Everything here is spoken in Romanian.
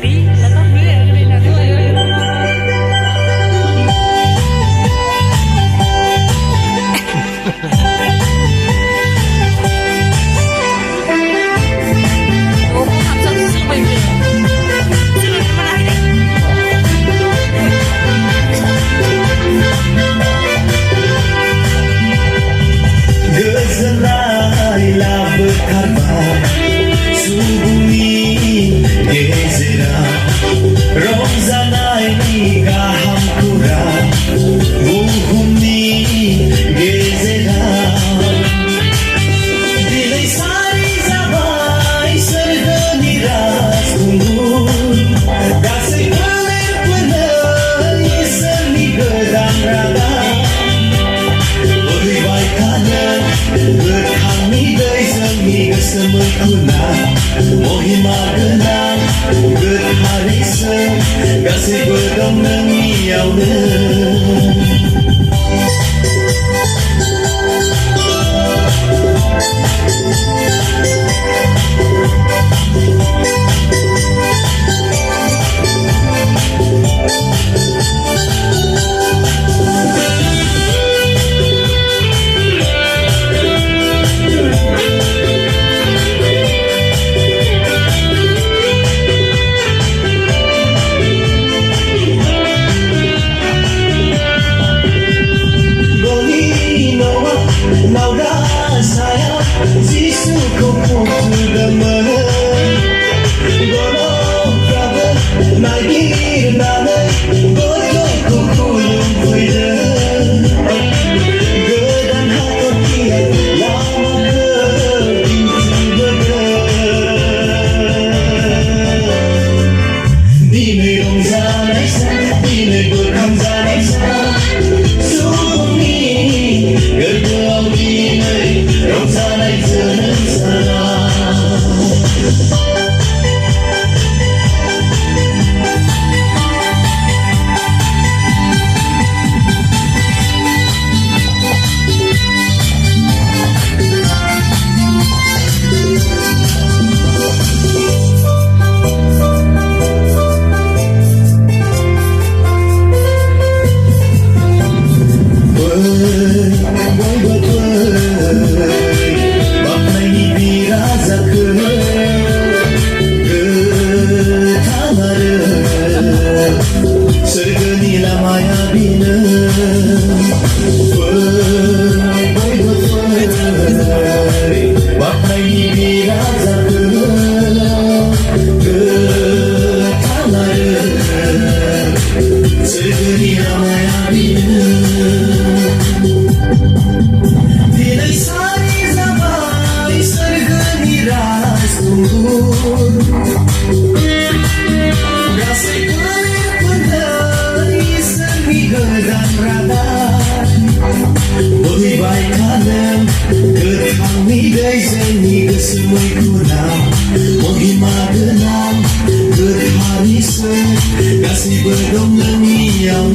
ปีแล้วก็เรื่อยเลยนะด้วยโอ้ทำสักสิ่งไปเลยสิ่งอะไรมาได้Gezerailah berkabar Subuni gezera Romzanai gaham kura Buhumi gezera Dilai sari zabai sergani ras ungun Kasih kelir penai serni gedang raga Beri baik kanan Berkami dari seni kesemut kuna Mohima genang Gerhari seng Kasih berdom nengiau Nào đã saya Jisu kau putus demana Gono kabe Nagi nane Gono kukulung kuida Gedan hatot kiat Lama ke Binti berde Dine dong zanai sa Dine berkam zanai sa Subuni Gerdeau dinai Romzanai zenen sana Kasih berdom nengiau